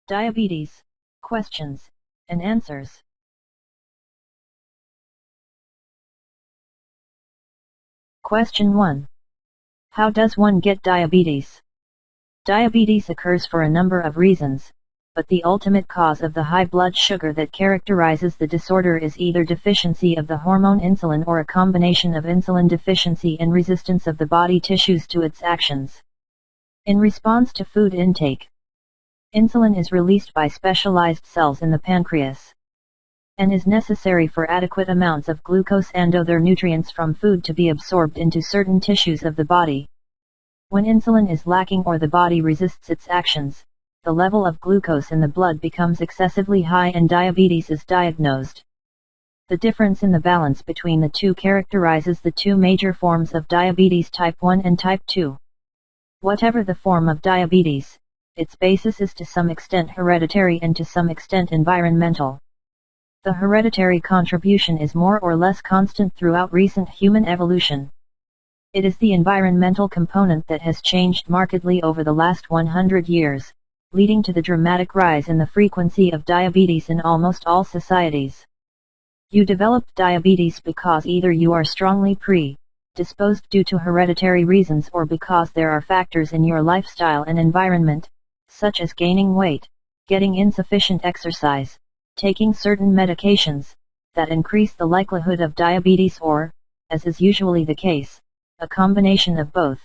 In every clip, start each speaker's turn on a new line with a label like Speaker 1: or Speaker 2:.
Speaker 1: Diabetes, questions, and answers. Question 1. How does one get diabetes? Diabetes occurs for a number of reasons, but the ultimate cause of the high blood sugar that characterizes the disorder is either deficiency of the hormone insulin or a combination of insulin deficiency and resistance of the body tissues to its actions. In response to food intake, insulin is released by specialized cells in the pancreas, and is necessary for adequate amounts of glucose and other nutrients from food to be absorbed into certain tissues of the body. When insulin is lacking or the body resists its actions, the level of glucose in the blood becomes excessively high and diabetes is diagnosed. The difference in the balance between the two characterizes the two major forms of diabetes, type 1 and type 2. Whatever the form of diabetes, its basis is to some extent hereditary and to some extent environmental. The hereditary contribution is more or less constant throughout recent human evolution. It is the environmental component that has changed markedly over the last 100 years, leading to the dramatic rise in the frequency of diabetes in almost all societies. You developed diabetes because either you are strongly predisposed due to hereditary reasons or because there are factors in your lifestyle and environment, such as gaining weight, getting insufficient exercise, taking certain medications, that increase the likelihood of diabetes or, as is usually the case, a combination of both.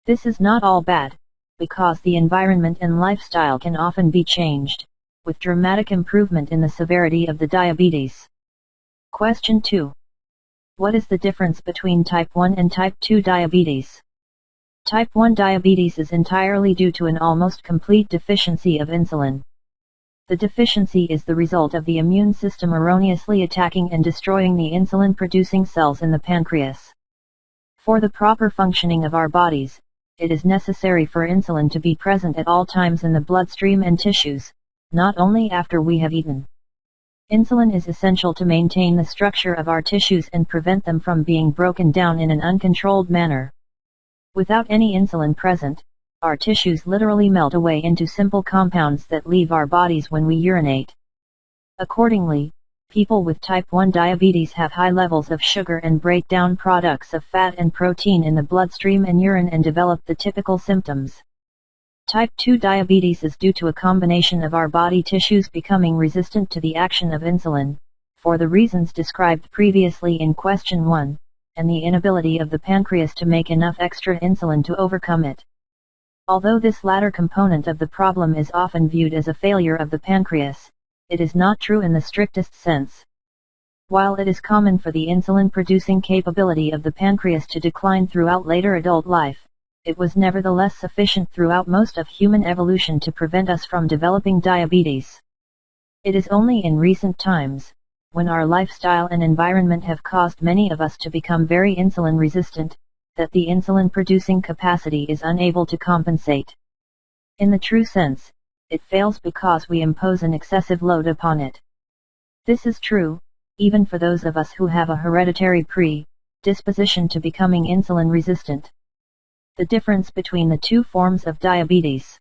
Speaker 1: This is not all bad, because the environment and lifestyle can often be changed, with dramatic improvement in the severity of the diabetes. Question 2. What is the difference between type 1 and type 2 diabetes? Type 1 diabetes is entirely due to an almost complete deficiency of insulin. The deficiency is the result of the immune system erroneously attacking and destroying the insulin-producing cells in the pancreas. For the proper functioning of our bodies, it is necessary for insulin to be present at all times in the bloodstream and tissues, not only after we have eaten. Insulin is essential to maintain the structure of our tissues and prevent them from being broken down in an uncontrolled manner. Without any insulin present, our tissues literally melt away into simple compounds that leave our bodies when we urinate. Accordingly, people with type 1 diabetes have high levels of sugar and break down products of fat and protein in the bloodstream and urine and develop the typical symptoms. Type 2 diabetes is due to a combination of our body tissues becoming resistant to the action of insulin, for the reasons described previously in question 1, and the inability of the pancreas to make enough extra insulin to overcome it. Although this latter component of the problem is often viewed as a failure of the pancreas, it is not true in the strictest sense. While it is common for the insulin-producing capability of the pancreas to decline throughout later adult life, it was nevertheless sufficient throughout most of human evolution to prevent us from developing diabetes. It is only in recent times, when our lifestyle and environment have caused many of us to become very insulin resistant, that the insulin-producing capacity is unable to compensate. In the true sense, it fails because we impose an excessive load upon it. This is true, even for those of us who have a hereditary predisposition to becoming insulin resistant. The difference between the two forms of diabetes.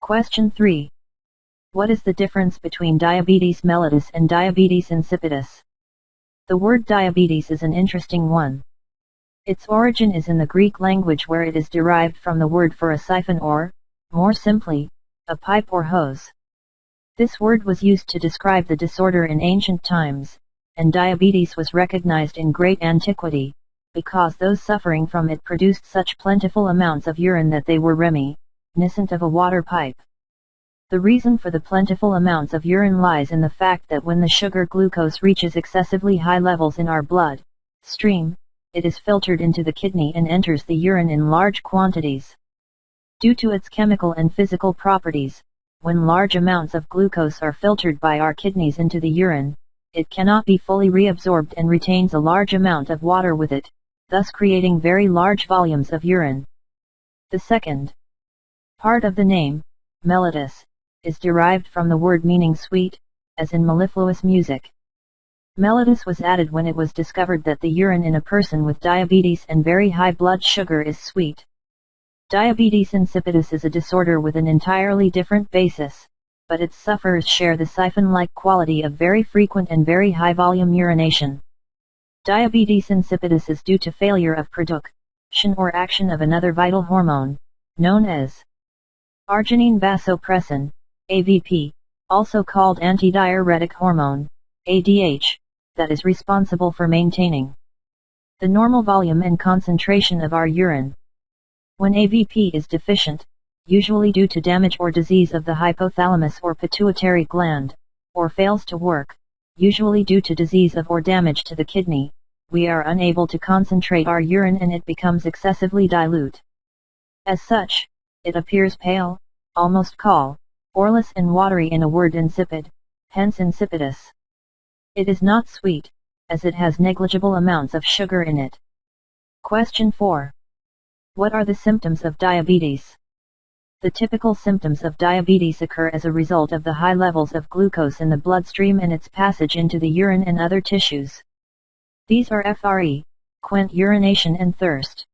Speaker 1: Question 3. What is the difference between diabetes mellitus and diabetes insipidus? The word diabetes is an interesting one. Its origin is in the Greek language, where it is derived from the word for a siphon or, more simply, a pipe or hose. This word was used to describe the disorder in ancient times, and diabetes was recognized in great antiquity, because those suffering from it produced such plentiful amounts of urine that they were reminiscent of a water pipe. The reason for the plentiful amounts of urine lies in the fact that when the sugar glucose reaches excessively high levels in our blood stream, it is filtered into the kidney and enters the urine in large quantities. Due to its chemical and physical properties, when large amounts of glucose are filtered by our kidneys into the urine, it cannot be fully reabsorbed and retains a large amount of water with it, thus creating very large volumes of urine. The second part of the name, mellitus, is derived from the word meaning sweet, as in mellifluous music. Mellitus was added when it was discovered that the urine in a person with diabetes and very high blood sugar is sweet. Diabetes insipidus is a disorder with an entirely different basis, but its sufferers share the siphon-like quality of very frequent and very high-volume urination. Diabetes insipidus is due to failure of production or action of another vital hormone, known as arginine vasopressin, AVP, also called antidiuretic hormone, ADH, that is responsible for maintaining the normal volume and concentration of our urine. When AVP is deficient, usually due to damage or disease of the hypothalamus or pituitary gland, or fails to work, usually due to disease of or damage to the kidney, we are unable to concentrate our urine and it becomes excessively dilute. As such, it appears pale, almost colorless and watery, in a word insipid, hence insipidus. It is not sweet, as it has negligible amounts of sugar in it. Question 4. What are the symptoms of diabetes? The typical symptoms of diabetes occur as a result of the high levels of glucose in the bloodstream and its passage into the urine and other tissues. These are frequent urination and thirst.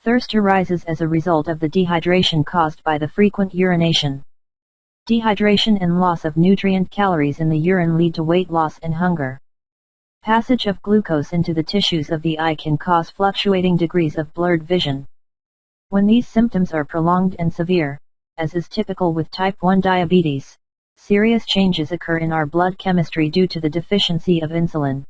Speaker 1: Thirst arises as a result of the dehydration caused by the frequent urination. Dehydration and loss of nutrient calories in the urine lead to weight loss and hunger. Passage of glucose into the tissues of the eye can cause fluctuating degrees of blurred vision. When these symptoms are prolonged and severe, as is typical with type 1 diabetes, serious changes occur in our blood chemistry due to the deficiency of insulin.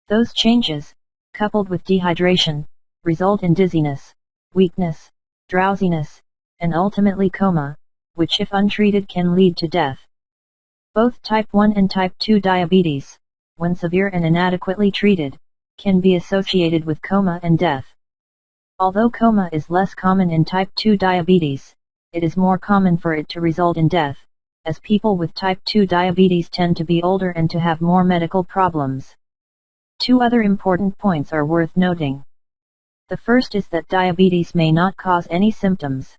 Speaker 1: Those changes, coupled with dehydration, result in dizziness, weakness, drowsiness, and ultimately coma, which if untreated can lead to death. Both type 1 and type 2 diabetes, when severe and inadequately treated, can be associated with coma and death. Although coma is less common in type 2 diabetes, it is more common for it to result in death, as people with type 2 diabetes tend to be older and to have more medical problems. Two other important points are worth noting. The first is that diabetes may not cause any symptoms.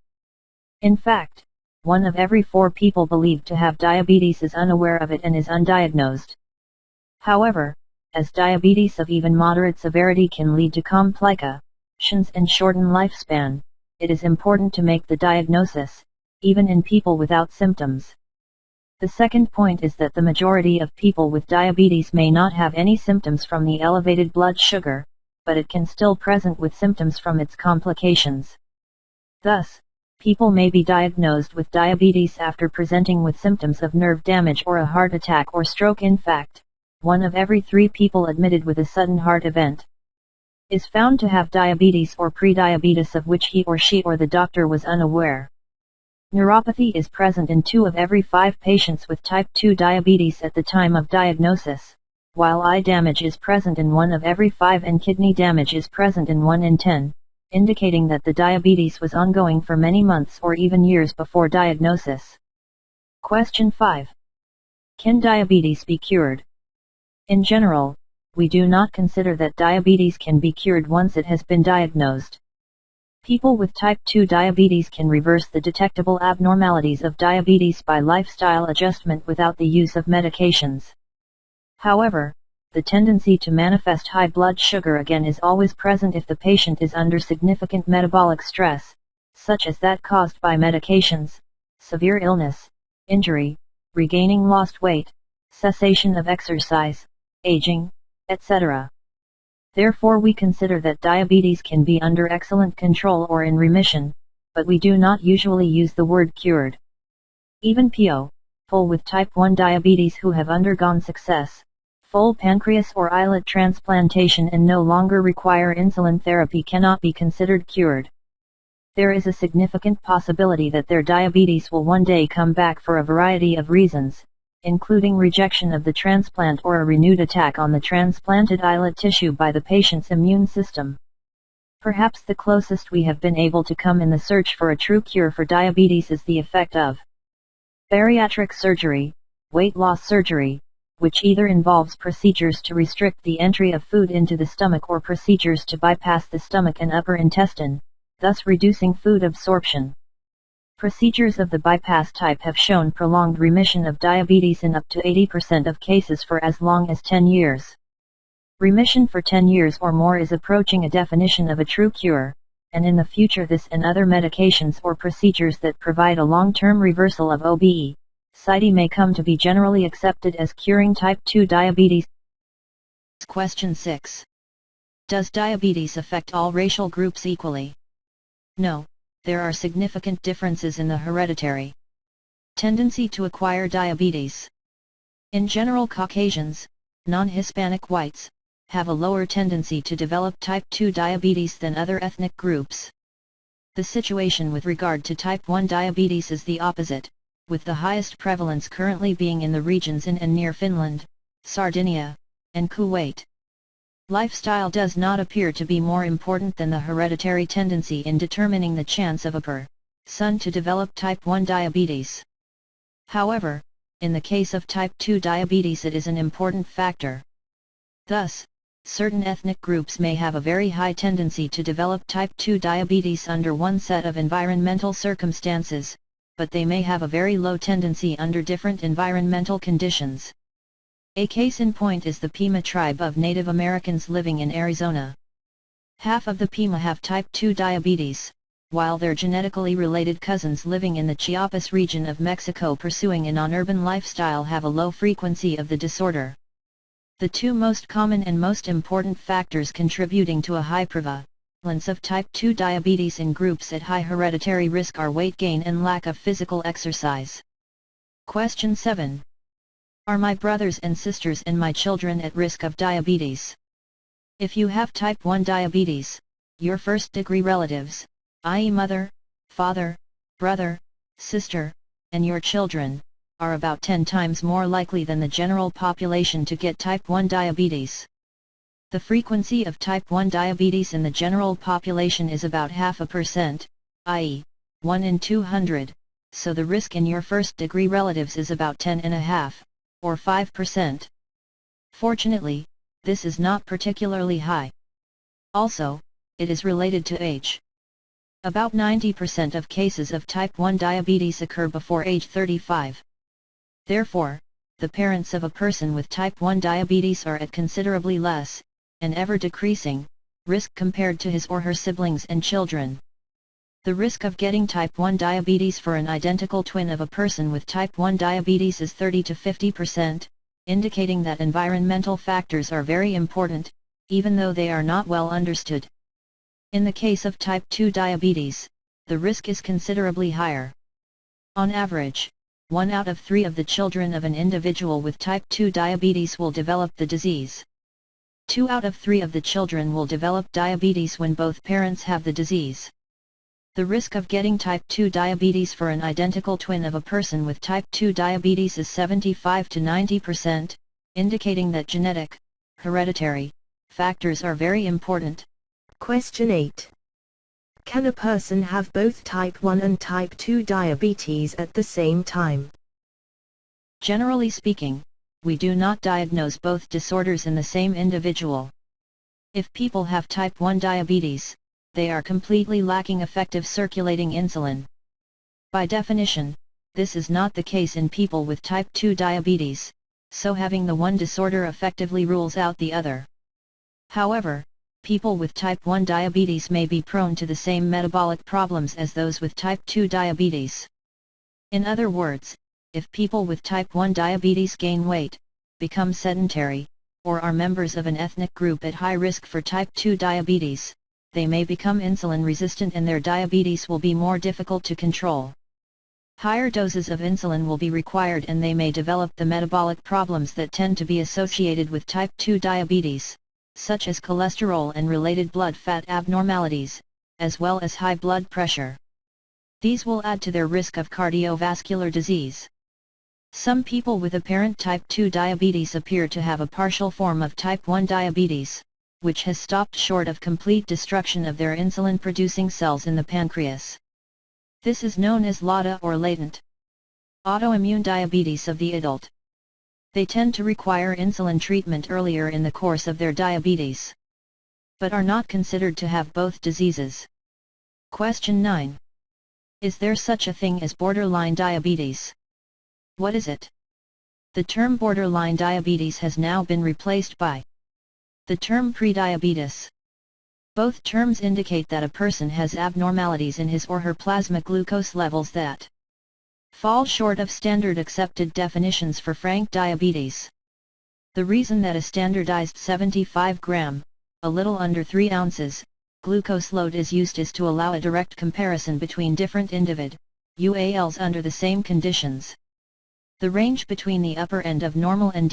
Speaker 1: In fact, 1 of every 4 people believed to have diabetes is unaware of it and is undiagnosed. However, as diabetes of even moderate severity can lead to complications and shorten lifespan, it is important to make the diagnosis, even in people without symptoms. The second point is that the majority of people with diabetes may not have any symptoms from the elevated blood sugar, but it can still present with symptoms from its complications. Thus, people may be diagnosed with diabetes after presenting with symptoms of nerve damage or a heart attack or stroke. In fact, 1 of every 3 people admitted with a sudden heart event is found to have diabetes or prediabetes of which he or she or the doctor was unaware. Neuropathy is present in 2 of every 5 patients with type 2 diabetes at the time of diagnosis, while eye damage is present in 1 of every 5 and kidney damage is present in 1 in 10, indicating that the diabetes was ongoing for many months or even years before diagnosis. Question 5. Can diabetes be cured? In general, we do not consider that diabetes can be cured once it has been diagnosed. People with type 2 diabetes can reverse the detectable abnormalities of diabetes by lifestyle adjustment without the use of medications. However, the tendency to manifest high blood sugar again is always present if the patient is under significant metabolic stress, such as that caused by medications, severe illness, injury, regaining lost weight, cessation of exercise, aging, etc. Therefore we consider that diabetes can be under excellent control or in remission, but we do not usually use the word cured. Even people with type 1 diabetes who have undergone full pancreas or islet transplantation and no longer require insulin therapy cannot be considered cured. There is a significant possibility that their diabetes will one day come back for a variety of reasons, including rejection of the transplant or a renewed attack on the transplanted islet tissue by the patient's immune system. Perhaps the closest we have been able to come in the search for a true cure for diabetes is the effect of bariatric surgery, weight loss surgery, which either involves procedures to restrict the entry of food into the stomach or procedures to bypass the stomach and upper intestine, thus reducing food absorption. Procedures of the bypass type have shown prolonged remission of diabetes in up to 80% of cases for as long as 10 years. Remission for 10 years or more is approaching a definition of a true cure, and in the future this and other medications or procedures that provide a long-term reversal of OBE society may come to be generally accepted as curing type 2 diabetes.
Speaker 2: Question 6. Does diabetes affect all racial groups equally? No, there are significant differences in the hereditary tendency to acquire diabetes. In general, Caucasians, non-Hispanic whites, have a lower tendency to develop type 2 diabetes than other ethnic groups. The situation with regard to type 1 diabetes is the opposite, with the highest prevalence currently being in the regions in and near Finland, Sardinia, and Kuwait. Lifestyle does not appear to be more important than the hereditary tendency in determining the chance of a person to develop type 1 diabetes. However, in the case of type 2 diabetes it is an important factor. Thus, certain ethnic groups may have a very high tendency to develop type 2 diabetes under one set of environmental circumstances, but they may have a very low tendency under different environmental conditions. A case in point is the Pima tribe of Native Americans living in Arizona. Half of the Pima have type 2 diabetes, while their genetically related cousins living in the Chiapas region of Mexico pursuing a non-urban lifestyle have a low frequency of the disorder. The two most common and most important factors contributing to a high prevalence of type 2 diabetes in groups at high hereditary risk are weight gain and lack of physical exercise. Question 7. Are my brothers and sisters and my children at risk of diabetes? If you have type 1 diabetes, your first-degree relatives, i.e. mother, father, brother, sister, and your children, are about 10 times more likely than the general population to get type 1 diabetes. The frequency of type 1 diabetes in the general population is about 0.5%, i.e., 1 in 200, so the risk in your first-degree relatives is about 10.5, or 5%. Fortunately, this is not particularly high. Also, it is related to age. About 90% of cases of type 1 diabetes occur before age 35. Therefore, the parents of a person with type 1 diabetes are at considerably less, and ever decreasing, risk compared to his or her siblings and children. The risk of getting type 1 diabetes for an identical twin of a person with type 1 diabetes is 30 to 50%, indicating that environmental factors are very important, even though they are not well understood. In the case of type 2 diabetes, the risk is considerably higher. On average, 1 out of 3 of the children of an individual with type 2 diabetes will develop the disease. 2 out of 3 of the children will develop diabetes when both parents have the disease. The risk of getting type 2 diabetes for an identical twin of a person with type 2 diabetes is 75 to 90%, indicating that genetic, hereditary, factors are very important.
Speaker 3: Question 8. Can a person have both type 1 and type 2 diabetes at the same time?
Speaker 2: Generally speaking, we do not diagnose both disorders in the same individual. If people have type 1 diabetes, they are completely lacking effective circulating insulin. By definition, this is not the case in people with type 2 diabetes, so having the one disorder effectively rules out the other. However, people with type 1 diabetes may be prone to the same metabolic problems as those with type 2 diabetes. In other words, if people with type 1 diabetes gain weight, become sedentary, or are members of an ethnic group at high risk for type 2 diabetes, they may become insulin resistant and their diabetes will be more difficult to control. Higher doses of insulin will be required and they may develop the metabolic problems that tend to be associated with type 2 diabetes, such as cholesterol and related blood fat abnormalities, as well as high blood pressure. These will add to their risk of cardiovascular disease. Some people with apparent type 2 diabetes appear to have a partial form of type 1 diabetes, which has stopped short of complete destruction of their insulin-producing cells in the pancreas. This is known as LADA or latent autoimmune diabetes of the adult. They tend to require insulin treatment earlier in the course of their diabetes, but are not considered to have both diseases. Question 9. Is there such a thing as borderline diabetes? What is it? The term borderline diabetes has now been replaced by the term prediabetes. Both terms indicate that a person has abnormalities in his or her plasma glucose levels that fall short of standard accepted definitions for frank diabetes. The reason that a standardized 75 gram, a little under 3 ounces, glucose load is used is to allow a direct comparison between different UALs under the same conditions. The range between the upper end of normal and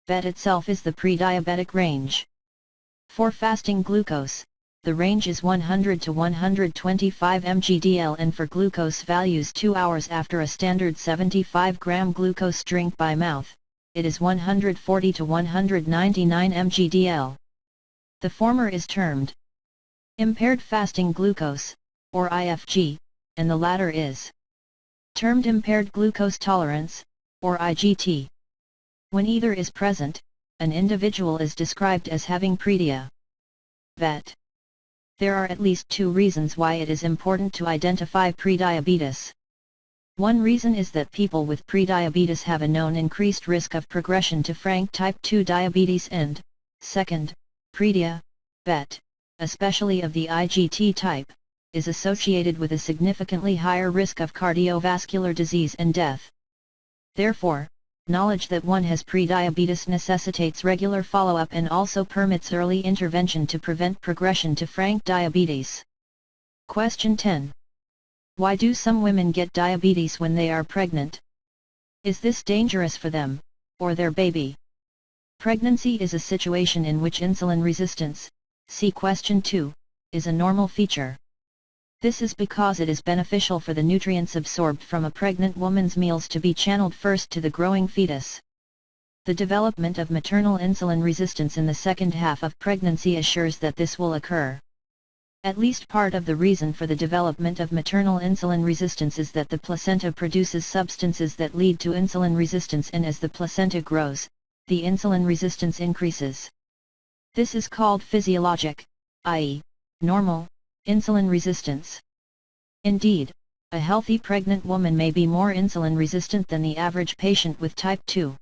Speaker 2: bet itself is the pre-diabetic range. For fasting glucose, the range is 100 to 125 mgdl, and for glucose values 2 hours after a standard 75 gram glucose drink by mouth, it is 140 to 199 mgdl. The former is termed impaired fasting glucose, or IFG, and the latter is termed impaired glucose tolerance, or IGT. When either is present, an individual is described as having pre-diabetes. There are at least 2 reasons why it is important to identify prediabetes. One reason is that people with prediabetes have a known increased risk of progression to frank type 2 diabetes, and, second, prediabetes, especially of the IGT type, is associated with a significantly higher risk of cardiovascular disease and death. Therefore, knowledge that one has prediabetes necessitates regular follow-up and also permits early intervention to prevent progression to frank diabetes. Question 10. Why do some women get diabetes when they are pregnant? Is this dangerous for them, or their baby? Pregnancy is a situation in which insulin resistance, see question 2, is a normal feature. This is because it is beneficial for the nutrients absorbed from a pregnant woman's meals to be channeled first to the growing fetus. The development of maternal insulin resistance in the second half of pregnancy assures that this will occur. At least part of the reason for the development of maternal insulin resistance is that the placenta produces substances that lead to insulin resistance, and as the placenta grows, the insulin resistance increases. This is called physiologic, i.e., normal, insulin resistance. Indeed, a healthy pregnant woman may be more insulin resistant than the average patient with type 2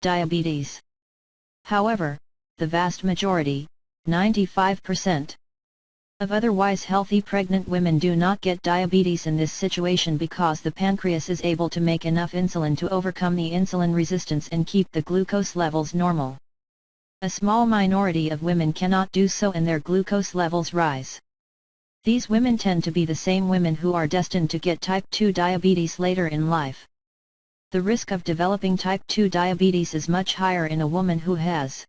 Speaker 2: diabetes. However, the vast majority, 95%, of otherwise healthy pregnant women do not get diabetes in this situation because the pancreas is able to make enough insulin to overcome the insulin resistance and keep the glucose levels normal. A small minority of women cannot do so and their glucose levels rise. These women tend to be the same women who are destined to get type 2 diabetes later in life. The risk of developing type 2 diabetes is much higher in a woman who has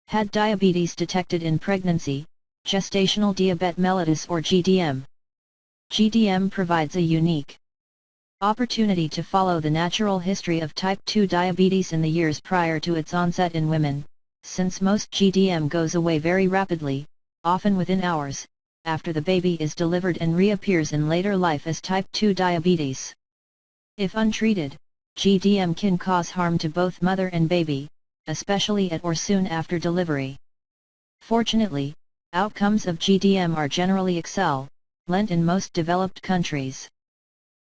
Speaker 2: had diabetes detected in pregnancy, gestational diabetes mellitus or GDM. GDM provides a unique opportunity to follow the natural history of type 2 diabetes in the years prior to its onset in women, since most GDM goes away very rapidly, often within hours, after the baby is delivered and reappears in later life as type 2 diabetes. If untreated, GDM can cause harm to both mother and baby, especially at or soon after delivery. Fortunately, outcomes of GDM are generally excellent in most developed countries.